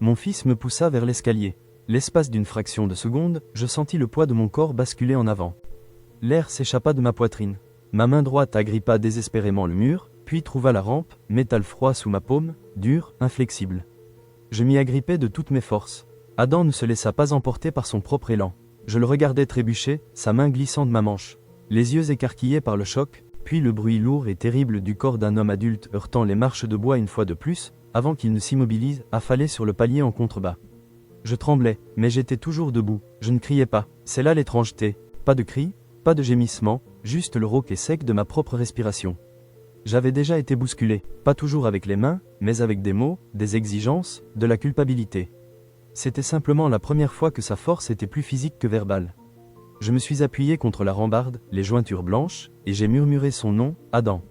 Mon fils me poussa vers l'escalier. L'espace d'une fraction de seconde, je sentis le poids de mon corps basculer en avant. L'air s'échappa de ma poitrine. Ma main droite agrippa désespérément le mur, puis trouva la rampe, métal froid sous ma paume, dur, inflexible. Je m'y agrippai de toutes mes forces. Adam ne se laissa pas emporter par son propre élan. Je le regardais trébucher, sa main glissant de ma manche. Les yeux écarquillés par le choc, puis le bruit lourd et terrible du corps d'un homme adulte heurtant les marches de bois une fois de plus, avant qu'il ne s'immobilise, affalé sur le palier en contrebas. Je tremblais, mais j'étais toujours debout. Je ne criais pas. C'est là l'étrangeté. Pas de cris, pas de gémissements, juste le rauque et sec de ma propre respiration. J'avais déjà été bousculé, pas toujours avec les mains, mais avec des mots, des exigences, de la culpabilité. C'était simplement la première fois que sa force était plus physique que verbale. Je me suis appuyé contre la rambarde, les jointures blanches, et j'ai murmuré son nom, Adam.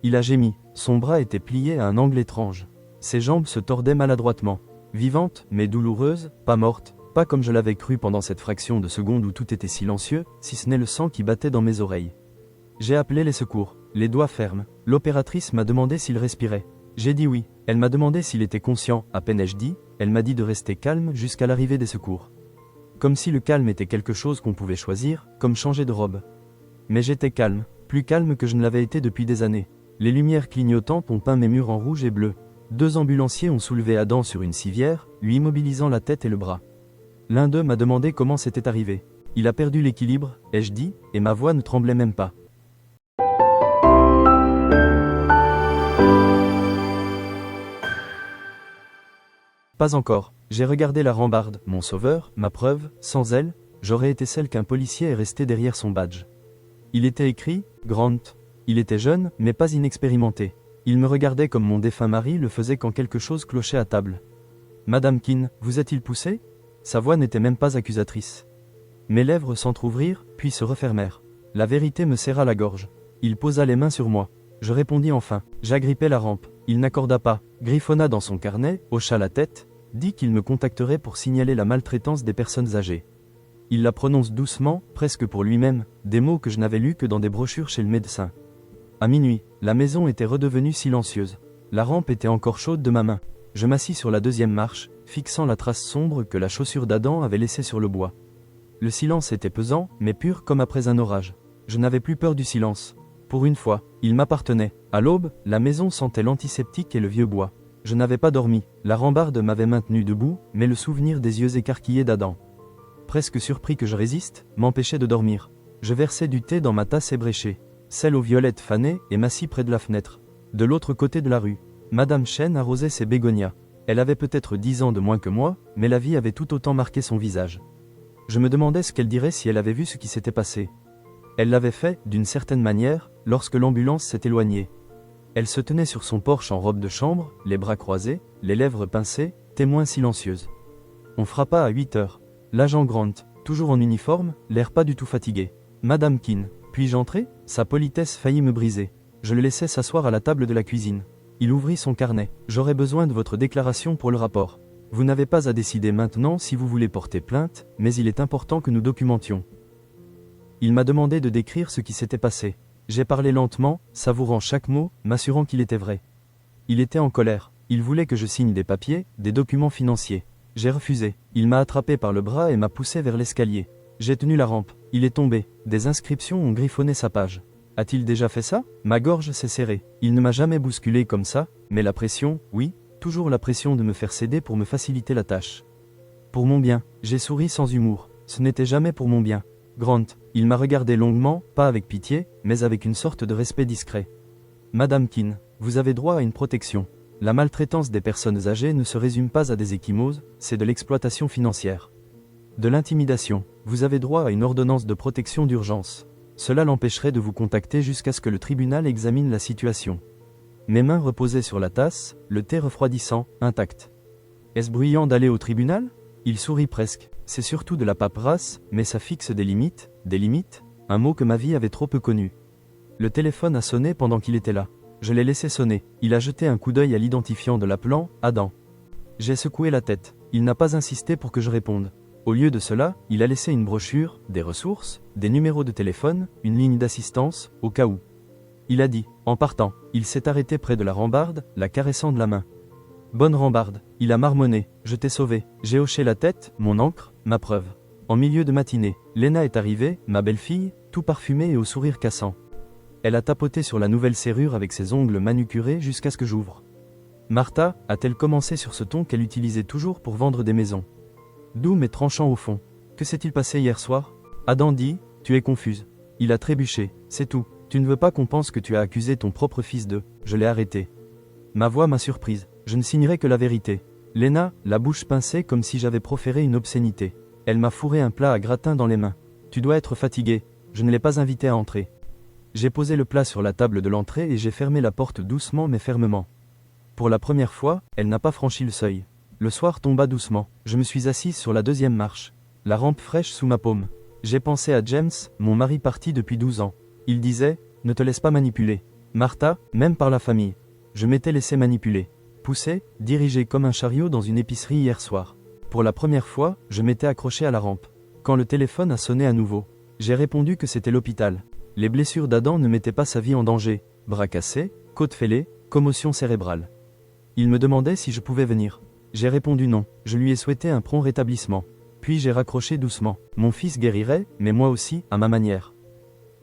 Il a gémi, son bras était plié à un angle étrange. Ses jambes se tordaient maladroitement. Vivante, mais douloureuse, pas morte, pas comme je l'avais cru pendant cette fraction de seconde où tout était silencieux, si ce n'est le sang qui battait dans mes oreilles. J'ai appelé les secours, les doigts fermes. L'opératrice m'a demandé s'il respirait. J'ai dit oui. Elle m'a demandé s'il était conscient. À peine ai-je dit, elle m'a dit de rester calme jusqu'à l'arrivée des secours. Comme si le calme était quelque chose qu'on pouvait choisir, comme changer de robe. Mais j'étais calme, plus calme que je ne l'avais été depuis des années. Les lumières clignotantes ont peint mes murs en rouge et bleu. 2 ambulanciers ont soulevé Adam sur une civière, lui immobilisant la tête et le bras. L'un d'eux m'a demandé comment c'était arrivé. Il a perdu l'équilibre, ai-je dit, et ma voix ne tremblait même pas. Pas encore. J'ai regardé la rambarde, mon sauveur, ma preuve. Sans elle, j'aurais été celle qu'un policier est resté derrière son badge. Il était écrit « Grant ». Il était jeune, mais pas inexpérimenté. Il me regardait comme mon défunt mari le faisait quand quelque chose clochait à table. « Madame Keane, vous a-t-il poussé ?» Sa voix n'était même pas accusatrice. Mes lèvres s'entr'ouvrirent, puis se refermèrent. La vérité me serra la gorge. Il posa les mains sur moi. Je répondis enfin. J'agrippai la rampe. Il n'accorda pas, griffonna dans son carnet, hocha la tête, dit qu'il me contacterait pour signaler la maltraitance des personnes âgées. Il la prononce doucement, presque pour lui-même, des mots que je n'avais lus que dans des brochures chez le médecin. À minuit, la maison était redevenue silencieuse. La rampe était encore chaude de ma main. Je m'assis sur la 2e marche, fixant la trace sombre que la chaussure d'Adam avait laissée sur le bois. Le silence était pesant, mais pur comme après un orage. Je n'avais plus peur du silence. Pour une fois, il m'appartenait. À l'aube, la maison sentait l'antiseptique et le vieux bois. Je n'avais pas dormi. La rambarde m'avait maintenu debout, mais le souvenir des yeux écarquillés d'Adam, presque surpris que je résiste, m'empêchait de dormir. Je versai du thé dans ma tasse ébréchée, celle aux violettes fanées, et m'assis près de la fenêtre. De l'autre côté de la rue, Madame Chen arrosait ses bégonias. Elle avait peut-être 10 ans de moins que moi, mais la vie avait tout autant marqué son visage. Je me demandais ce qu'elle dirait si elle avait vu ce qui s'était passé. Elle l'avait fait, d'une certaine manière, lorsque l'ambulance s'est éloignée. Elle se tenait sur son porche en robe de chambre, les bras croisés, les lèvres pincées, témoin silencieuse. On frappa à 8 heures. L'agent Grant, toujours en uniforme, l'air pas du tout fatigué. « Madame Keane, puis-je entrer ?» Sa politesse faillit me briser. Je le laissai s'asseoir à la table de la cuisine. Il ouvrit son carnet. « J'aurai besoin de votre déclaration pour le rapport. Vous n'avez pas à décider maintenant si vous voulez porter plainte, mais il est important que nous documentions. » Il m'a demandé de décrire ce qui s'était passé. J'ai parlé lentement, savourant chaque mot, m'assurant qu'il était vrai. Il était en colère. Il voulait que je signe des papiers, des documents financiers. J'ai refusé. Il m'a attrapé par le bras et m'a poussé vers l'escalier. J'ai tenu la rampe. Il est tombé. Des inscriptions ont griffonné sa page. A-t-il déjà fait ça? Ma gorge s'est serrée. Il ne m'a jamais bousculé comme ça, mais la pression, oui, toujours la pression de me faire céder pour me faciliter la tâche. Pour mon bien, j'ai souri sans humour. Ce n'était jamais pour mon bien. Grant, il m'a regardé longuement, pas avec pitié, mais avec une sorte de respect discret. Madame Keane, vous avez droit à une protection. La maltraitance des personnes âgées ne se résume pas à des ecchymoses, c'est de l'exploitation financière. De l'intimidation, vous avez droit à une ordonnance de protection d'urgence. Cela l'empêcherait de vous contacter jusqu'à ce que le tribunal examine la situation. Mes mains reposaient sur la tasse, le thé refroidissant, intact. Est-ce bruyant d'aller au tribunal? Il sourit presque. C'est surtout de la paperasse, mais ça fixe des limites, un mot que ma vie avait trop peu connu. Le téléphone a sonné pendant qu'il était là. Je l'ai laissé sonner. Il a jeté un coup d'œil à l'identifiant de l'appelant, Adam. J'ai secoué la tête. Il n'a pas insisté pour que je réponde. Au lieu de cela, il a laissé une brochure, des ressources, des numéros de téléphone, une ligne d'assistance, au cas où. Il a dit, en partant, il s'est arrêté près de la rambarde, la caressant de la main. Bonne rambarde, il a marmonné, je t'ai sauvé. J'ai hoché la tête, mon encre, ma preuve. En milieu de matinée, Lena est arrivée, ma belle-fille, tout parfumée et au sourire cassant. Elle a tapoté sur la nouvelle serrure avec ses ongles manucurés jusqu'à ce que j'ouvre. Martha, a-t-elle commencé sur ce ton qu'elle utilisait toujours pour vendre des maisons. Doux mais tranchant au fond. Que s'est-il passé hier soir? Adam dit, tu es confuse. Il a trébuché, c'est tout. Tu ne veux pas qu'on pense que tu as accusé ton propre fils de... Je l'ai arrêté. Ma voix m'a surprise. Je ne signerai que la vérité. Lena, la bouche pincée comme si j'avais proféré une obscénité. Elle m'a fourré un plat à gratin dans les mains. Tu dois être fatigué. Je ne l'ai pas invité à entrer. J'ai posé le plat sur la table de l'entrée et j'ai fermé la porte doucement mais fermement. Pour la première fois, elle n'a pas franchi le seuil. Le soir tomba doucement. Je me suis assise sur la deuxième marche. La rampe fraîche sous ma paume. J'ai pensé à James, mon mari parti depuis 12 ans. Il disait, ne te laisse pas manipuler. Martha, même par la famille. Je m'étais laissé manipuler. Poussé, dirigé comme un chariot dans une épicerie hier soir. Pour la première fois, je m'étais accroché à la rampe. Quand le téléphone a sonné à nouveau, j'ai répondu que c'était l'hôpital. Les blessures d'Adam ne mettaient pas sa vie en danger. Bras cassés, côte fêlée, commotion cérébrale. Il me demandait si je pouvais venir. J'ai répondu non. Je lui ai souhaité un prompt rétablissement. Puis j'ai raccroché doucement. Mon fils guérirait, mais moi aussi, à ma manière.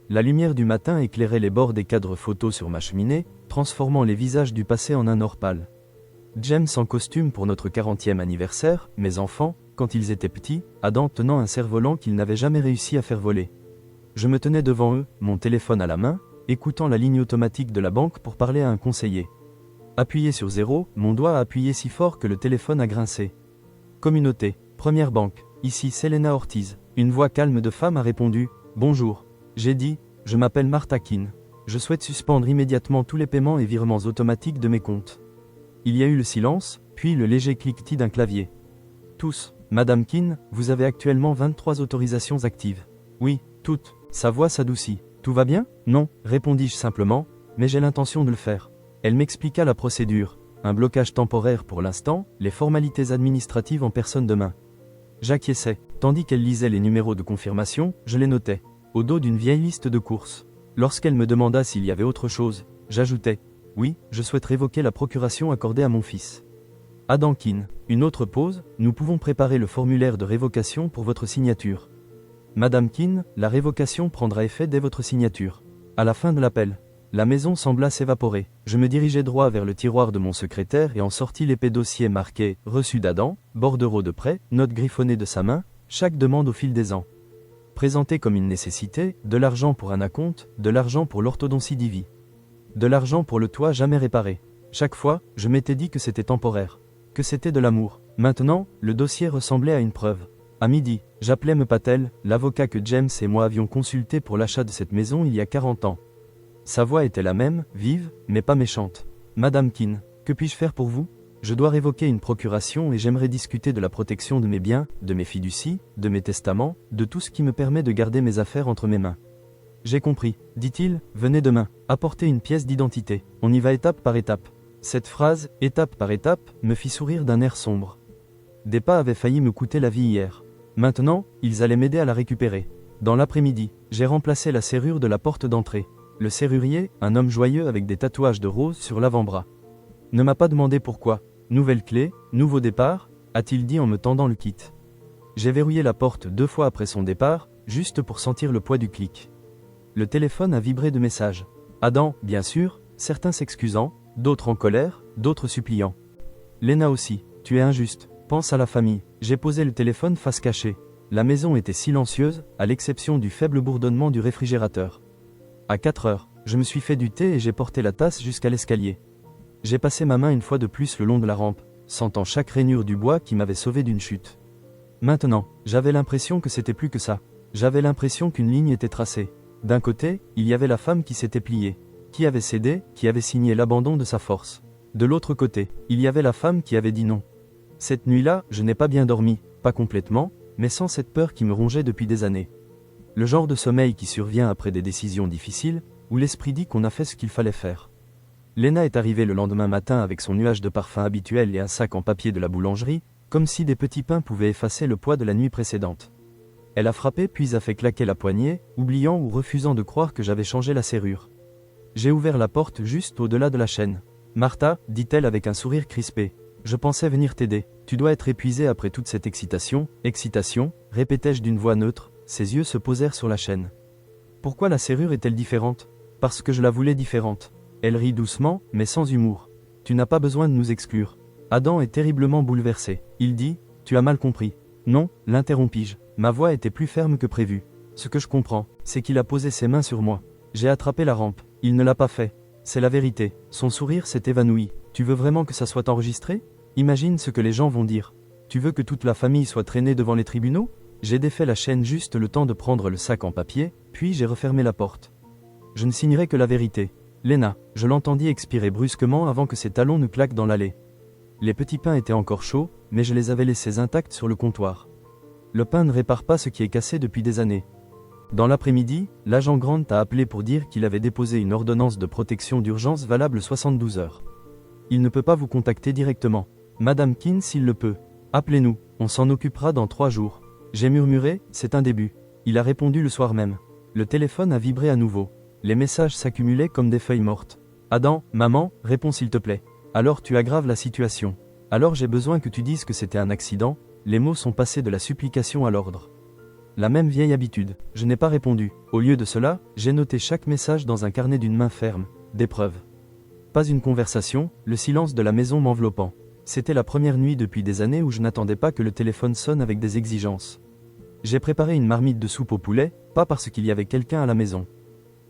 La lumière du matin éclairait les bords des cadres photos sur ma cheminée, transformant les visages du passé en un or pâle. James en costume pour notre 40e anniversaire, mes enfants, quand ils étaient petits, Adam tenant un cerf-volant qu'il n'avait jamais réussi à faire voler. Je me tenais devant eux, mon téléphone à la main, écoutant la ligne automatique de la banque pour parler à un conseiller. Appuyé sur 0, mon doigt a appuyé si fort que le téléphone a grincé. Communauté, première banque, ici Selena Ortiz. Une voix calme de femme a répondu, bonjour. J'ai dit, je m'appelle Martha Keane. Je souhaite suspendre immédiatement tous les paiements et virements automatiques de mes comptes. Il y a eu le silence, puis le léger cliquetis d'un clavier. Tous, Madame Keane, vous avez actuellement 23 autorisations actives. Oui, toutes. Sa voix s'adoucit. Tout va bien? Non, répondis-je simplement, mais j'ai l'intention de le faire. Elle m'expliqua la procédure, un blocage temporaire pour l'instant, les formalités administratives en personne demain. J'acquiesçais, tandis qu'elle lisait les numéros de confirmation, je les notais, au dos d'une vieille liste de courses. Lorsqu'elle me demanda s'il y avait autre chose, j'ajoutais, oui, je souhaite révoquer la procuration accordée à mon fils. Adam Keane, une autre pause, nous pouvons préparer le formulaire de révocation pour votre signature. Madame Keane, la révocation prendra effet dès votre signature. À la fin de l'appel, la maison sembla s'évaporer. Je me dirigeai droit vers le tiroir de mon secrétaire et en sortis l'épais dossier marqué « Reçu d'Adam, bordereau de prêt, note griffonnée de sa main, chaque demande au fil des ans. » Présenté comme une nécessité, de l'argent pour un acompte, de l'argent pour l'orthodontie d'Ivy. De l'argent pour le toit jamais réparé. Chaque fois, je m'étais dit que c'était temporaire. Que c'était de l'amour. Maintenant, le dossier ressemblait à une preuve. À midi, j'appelais M. Patel, l'avocat que James et moi avions consulté pour l'achat de cette maison il y a 40 ans. Sa voix était la même, vive, mais pas méchante. Madame Keane, que puis-je faire pour vous? Je dois révoquer une procuration et j'aimerais discuter de la protection de mes biens, de mes fiducies, de mes testaments, de tout ce qui me permet de garder mes affaires entre mes mains. J'ai compris, dit-il, venez demain, apportez une pièce d'identité, on y va étape par étape. Cette phrase, étape par étape, me fit sourire d'un air sombre. Des pas avaient failli me coûter la vie hier. Maintenant, ils allaient m'aider à la récupérer. Dans l'après-midi, j'ai remplacé la serrure de la porte d'entrée. Le serrurier, un homme joyeux avec des tatouages de rose sur l'avant-bras, ne m'a pas demandé pourquoi. Nouvelle clé, nouveau départ, a-t-il dit en me tendant le kit. J'ai verrouillé la porte 2 fois après son départ, juste pour sentir le poids du clic. Le téléphone a vibré de messages. Adam, bien sûr, certains s'excusant, d'autres en colère, d'autres suppliants. Lena aussi, tu es injuste, pense à la famille. J'ai posé le téléphone face cachée. La maison était silencieuse, à l'exception du faible bourdonnement du réfrigérateur. À 4 heures, je me suis fait du thé et j'ai porté la tasse jusqu'à l'escalier. J'ai passé ma main une fois de plus le long de la rampe, sentant chaque rainure du bois qui m'avait sauvé d'une chute. Maintenant, j'avais l'impression que c'était plus que ça. J'avais l'impression qu'une ligne était tracée. D'un côté, il y avait la femme qui s'était pliée, qui avait cédé, qui avait signé l'abandon de sa force. De l'autre côté, il y avait la femme qui avait dit non. Cette nuit-là, je n'ai pas bien dormi, pas complètement, mais sans cette peur qui me rongeait depuis des années. Le genre de sommeil qui survient après des décisions difficiles, où l'esprit dit qu'on a fait ce qu'il fallait faire. Lena est arrivée le lendemain matin avec son nuage de parfum habituel et un sac en papier de la boulangerie, comme si des petits pains pouvaient effacer le poids de la nuit précédente. Elle a frappé puis a fait claquer la poignée, oubliant ou refusant de croire que j'avais changé la serrure. J'ai ouvert la porte juste au-delà de la chaîne. « Martha » dit-elle avec un sourire crispé. « Je pensais venir t'aider. Tu dois être épuisé après toute cette excitation. Excitation, répétai-je d'une voix neutre, ses yeux se posèrent sur la chaîne. Pourquoi la serrure est-elle différente? Parce que je la voulais différente. Elle rit doucement, mais sans humour. Tu n'as pas besoin de nous exclure. Adam est terriblement bouleversé. Il dit, tu as mal compris. Non, l'interrompis-je. Ma voix était plus ferme que prévu. Ce que je comprends, c'est qu'il a posé ses mains sur moi. J'ai attrapé la rampe. Il ne l'a pas fait. C'est la vérité. Son sourire s'est évanoui. Tu veux vraiment que ça soit enregistré? Imagine ce que les gens vont dire. Tu veux que toute la famille soit traînée devant les tribunaux? J'ai défait la chaîne juste le temps de prendre le sac en papier, puis j'ai refermé la porte. Je ne signerai que la vérité. Lena, je l'entendis expirer brusquement avant que ses talons ne claquent dans l'allée. Les petits pains étaient encore chauds, mais je les avais laissés intacts sur le comptoir. Le pain ne répare pas ce qui est cassé depuis des années. Dans l'après-midi, l'agent Grant a appelé pour dire qu'il avait déposé une ordonnance de protection d'urgence valable 72 heures. Il ne peut pas vous contacter directement. Madame Keane s'il le peut. Appelez-nous, on s'en occupera dans 3 jours. J'ai murmuré, c'est un début. Il a répondu le soir même. Le téléphone a vibré à nouveau. Les messages s'accumulaient comme des feuilles mortes. Adam, maman, réponds s'il te plaît. Alors tu aggraves la situation. Alors j'ai besoin que tu dises que c'était un accident. Les mots sont passés de la supplication à l'ordre. La même vieille habitude. Je n'ai pas répondu. Au lieu de cela, j'ai noté chaque message dans un carnet d'une main ferme. Des preuves. Pas une conversation, le silence de la maison m'enveloppant. C'était la première nuit depuis des années où je n'attendais pas que le téléphone sonne avec des exigences. J'ai préparé une marmite de soupe au poulet, pas parce qu'il y avait quelqu'un à la maison,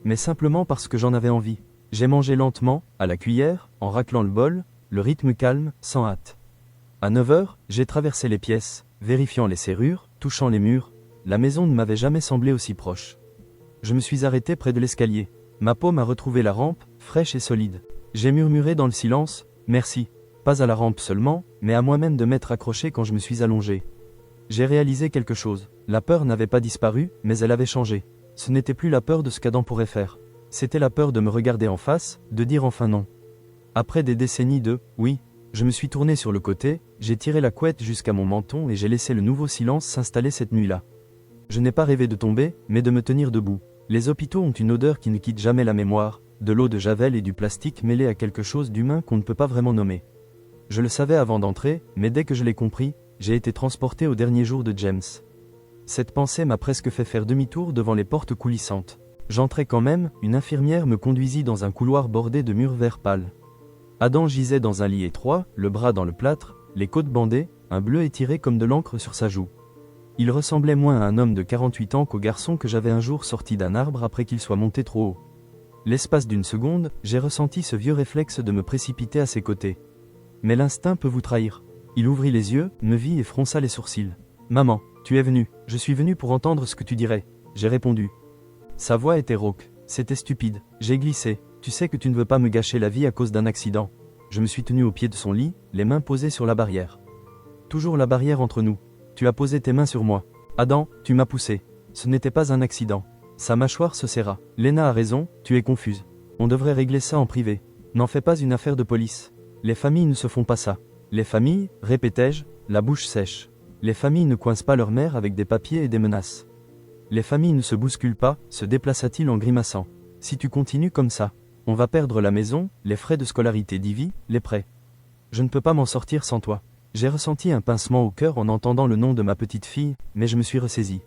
mais simplement parce que j'en avais envie. J'ai mangé lentement, à la cuillère, en raclant le bol, le rythme calme, sans hâte. À 9 heures, j'ai traversé les pièces, vérifiant les serrures, touchant les murs. La maison ne m'avait jamais semblé aussi proche. Je me suis arrêté près de l'escalier. Ma paume a retrouvé la rampe, fraîche et solide. J'ai murmuré dans le silence, merci. Pas à la rampe seulement, mais à moi-même de m'être accroché quand je me suis allongé. J'ai réalisé quelque chose. La peur n'avait pas disparu, mais elle avait changé. Ce n'était plus la peur de ce qu'Adam pourrait faire. C'était la peur de me regarder en face, de dire enfin non. Après des décennies de « oui », je me suis tourné sur le côté, j'ai tiré la couette jusqu'à mon menton et j'ai laissé le nouveau silence s'installer cette nuit-là. Je n'ai pas rêvé de tomber, mais de me tenir debout. Les hôpitaux ont une odeur qui ne quitte jamais la mémoire, de l'eau de javel et du plastique mêlé à quelque chose d'humain qu'on ne peut pas vraiment nommer. Je le savais avant d'entrer, mais dès que je l'ai compris, j'ai été transporté au dernier jour de James. Cette pensée m'a presque fait faire demi-tour devant les portes coulissantes. J'entrai quand même, une infirmière me conduisit dans un couloir bordé de murs vert pâle. Adam gisait dans un lit étroit, le bras dans le plâtre, les côtes bandées, un bleu étiré comme de l'encre sur sa joue. Il ressemblait moins à un homme de 48 ans qu'au garçon que j'avais un jour sorti d'un arbre après qu'il soit monté trop haut. L'espace d'une seconde, j'ai ressenti ce vieux réflexe de me précipiter à ses côtés. Mais l'instinct peut vous trahir. Il ouvrit les yeux, me vit et fronça les sourcils. « Maman, tu es venue. Je suis venu pour entendre ce que tu dirais. » J'ai répondu. Sa voix était rauque. C'était stupide. J'ai glissé. « Tu sais que tu ne veux pas me gâcher la vie à cause d'un accident. » Je me suis tenu au pied de son lit, les mains posées sur la barrière. Toujours la barrière entre nous. Tu as posé tes mains sur moi. Adam, tu m'as poussé. Ce n'était pas un accident. Sa mâchoire se serra. Lena a raison, tu es confuse. On devrait régler ça en privé. N'en fais pas une affaire de police. Les familles ne se font pas ça. Les familles, répétai-je, la bouche sèche. Les familles ne coincent pas leur mère avec des papiers et des menaces. Les familles ne se bousculent pas, se déplaça-t-il en grimaçant. Si tu continues comme ça, on va perdre la maison, les frais de scolarité d'Ivy, les prêts. Je ne peux pas m'en sortir sans toi. J'ai ressenti un pincement au cœur en entendant le nom de ma petite fille, mais je me suis ressaisi.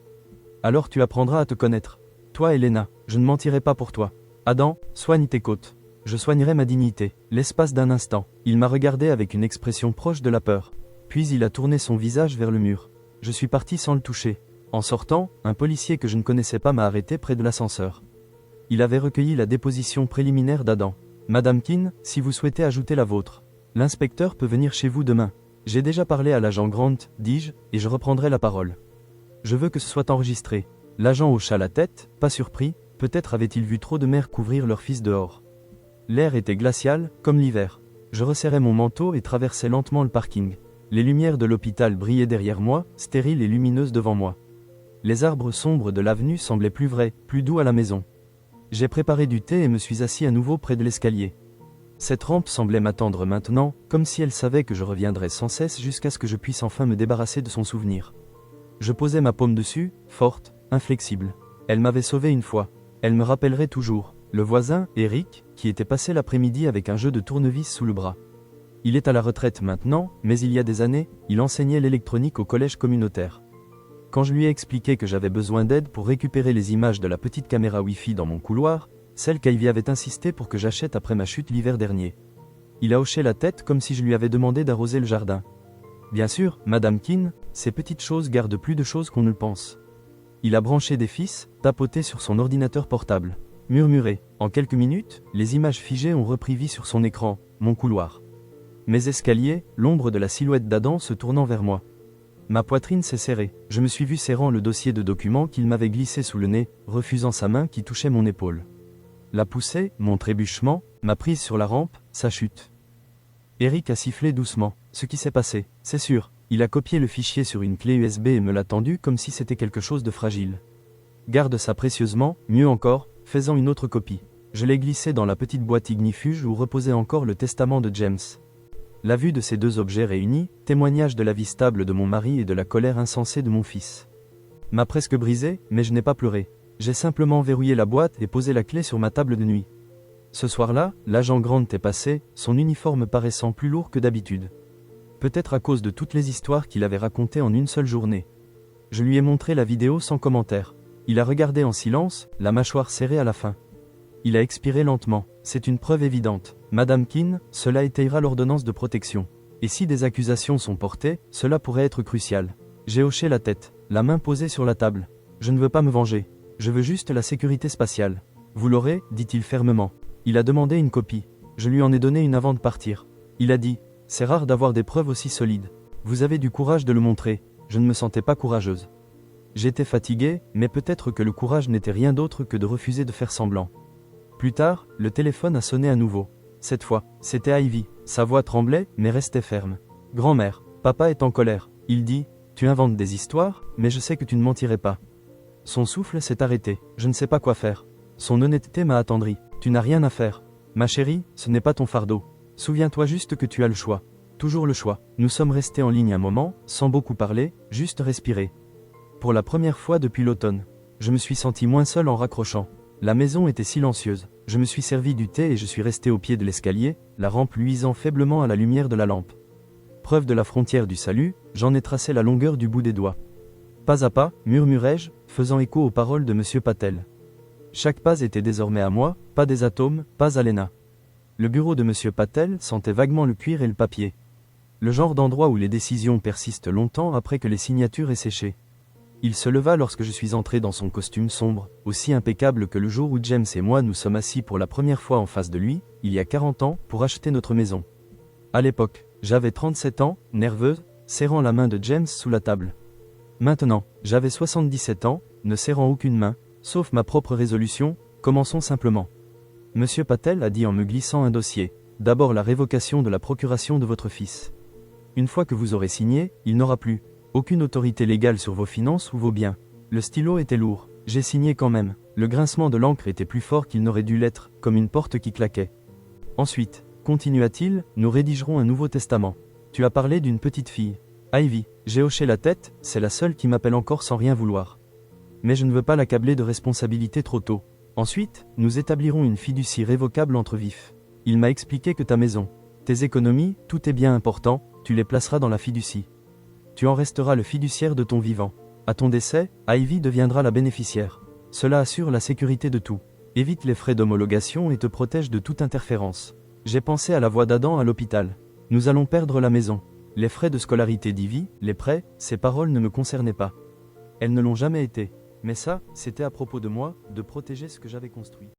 Alors tu apprendras à te connaître. Toi et Lena, je ne mentirai pas pour toi. Adam, soigne tes côtes. Je soignerai ma dignité. L'espace d'un instant, il m'a regardé avec une expression proche de la peur. Puis il a tourné son visage vers le mur. Je suis parti sans le toucher. En sortant, un policier que je ne connaissais pas m'a arrêté près de l'ascenseur. Il avait recueilli la déposition préliminaire d'Adam. Madame Keane, si vous souhaitez ajouter la vôtre, l'inspecteur peut venir chez vous demain. J'ai déjà parlé à l'agent Grant, dis-je, et je reprendrai la parole. Je veux que ce soit enregistré. L'agent hocha la tête, pas surpris, peut-être avait-il vu trop de mères couvrir leur fils dehors. L'air était glacial, comme l'hiver. Je resserrai mon manteau et traversai lentement le parking. Les lumières de l'hôpital brillaient derrière moi, stériles et lumineuses devant moi. Les arbres sombres de l'avenue semblaient plus vrais, plus doux à la maison. J'ai préparé du thé et me suis assis à nouveau près de l'escalier. Cette rampe semblait m'attendre maintenant, comme si elle savait que je reviendrais sans cesse jusqu'à ce que je puisse enfin me débarrasser de son souvenir. Je posai ma paume dessus, forte, inflexible. Elle m'avait sauvé une fois. Elle me rappellerait toujours. Le voisin, Eric, qui était passé l'après-midi avec un jeu de tournevis sous le bras. Il est à la retraite maintenant, mais il y a des années, il enseignait l'électronique au collège communautaire. Quand je lui ai expliqué que j'avais besoin d'aide pour récupérer les images de la petite caméra Wi-Fi dans mon couloir, celle qu'Ivy avait insisté pour que j'achète après ma chute l'hiver dernier. Il a hoché la tête comme si je lui avais demandé d'arroser le jardin. Bien sûr, Madame Keane, ces petites choses gardent plus de choses qu'on ne le pense. Il a branché des fils, tapoté sur son ordinateur portable, murmuré. En quelques minutes, les images figées ont repris vie sur son écran, mon couloir. Mes escaliers, l'ombre de la silhouette d'Adam se tournant vers moi. Ma poitrine s'est serrée, je me suis vu serrant le dossier de documents qu'il m'avait glissé sous le nez, refusant sa main qui touchait mon épaule. La poussée, mon trébuchement, ma prise sur la rampe, sa chute. Eric a sifflé doucement. Ce qui s'est passé, c'est sûr. Il a copié le fichier sur une clé USB et me l'a tendu comme si c'était quelque chose de fragile. Garde ça précieusement, mieux encore, fais-en une autre copie. Je l'ai glissé dans la petite boîte ignifuge où reposait encore le testament de James. La vue de ces deux objets réunis, témoignage de la vie stable de mon mari et de la colère insensée de mon fils. M'a presque brisé, mais je n'ai pas pleuré. J'ai simplement verrouillé la boîte et posé la clé sur ma table de nuit. Ce soir-là, l'agent Grant est passé, son uniforme paraissant plus lourd que d'habitude. Peut-être à cause de toutes les histoires qu'il avait racontées en une seule journée. Je lui ai montré la vidéo sans commentaire. Il a regardé en silence, la mâchoire serrée à la fin. Il a expiré lentement. C'est une preuve évidente. Madame Keane, cela étayera l'ordonnance de protection. Et si des accusations sont portées, cela pourrait être crucial. J'ai hoché la tête, la main posée sur la table. Je ne veux pas me venger. Je veux juste la sécurité spatiale. Vous l'aurez, dit-il fermement. Il a demandé une copie. Je lui en ai donné une avant de partir. Il a dit, c'est rare d'avoir des preuves aussi solides. Vous avez du courage de le montrer. Je ne me sentais pas courageuse. J'étais fatiguée, mais peut-être que le courage n'était rien d'autre que de refuser de faire semblant. Plus tard, le téléphone a sonné à nouveau. Cette fois, c'était Ivy. Sa voix tremblait, mais restait ferme. Grand-mère, papa est en colère. Il dit, tu inventes des histoires, mais je sais que tu ne mentirais pas. Son souffle s'est arrêté. Je ne sais pas quoi faire. Son honnêteté m'a attendri. Tu n'as rien à faire. Ma chérie, ce n'est pas ton fardeau. Souviens-toi juste que tu as le choix. Toujours le choix. Nous sommes restés en ligne un moment, sans beaucoup parler, juste respirer. Pour la première fois depuis l'automne, je me suis senti moins seul en raccrochant. La maison était silencieuse. Je me suis servi du thé et je suis resté au pied de l'escalier, la rampe luisant faiblement à la lumière de la lampe. Preuve de la frontière du salut, j'en ai tracé la longueur du bout des doigts. Pas à pas, murmurai-je, faisant écho aux paroles de M. Patel. Chaque pas était désormais à moi, pas des atomes, pas à Lena. Le bureau de M. Patel sentait vaguement le cuir et le papier. Le genre d'endroit où les décisions persistent longtemps après que les signatures aient séché. Il se leva lorsque je suis entré dans son costume sombre, aussi impeccable que le jour où James et moi nous sommes assis pour la première fois en face de lui, il y a 40 ans, pour acheter notre maison. À l'époque, j'avais 37 ans, nerveuse, serrant la main de James sous la table. Maintenant, j'avais 77 ans, ne serrant aucune main, sauf ma propre résolution, commençons simplement. Monsieur Patel a dit en me glissant un dossier. D'abord la révocation de la procuration de votre fils. Une fois que vous aurez signé, il n'aura plus aucune autorité légale sur vos finances ou vos biens. Le stylo était lourd. J'ai signé quand même. Le grincement de l'encre était plus fort qu'il n'aurait dû l'être, comme une porte qui claquait. Ensuite, continua-t-il, nous rédigerons un nouveau testament. Tu as parlé d'une petite fille. Ivy, j'ai hoché la tête, c'est la seule qui m'appelle encore sans rien vouloir. Mais je ne veux pas l'accabler de responsabilité trop tôt. Ensuite, nous établirons une fiducie révocable entre vifs. Il m'a expliqué que ta maison, tes économies, tout est bien important, tu les placeras dans la fiducie. Tu en resteras le fiduciaire de ton vivant. À ton décès, Ivy deviendra la bénéficiaire. Cela assure la sécurité de tout, évite les frais d'homologation et te protège de toute interférence. J'ai pensé à la voix d'Adam à l'hôpital. Nous allons perdre la maison. Les frais de scolarité d'Ivy, les prêts, ces paroles ne me concernaient pas. Elles ne l'ont jamais été. Mais ça, c'était à propos de moi, de protéger ce que j'avais construit.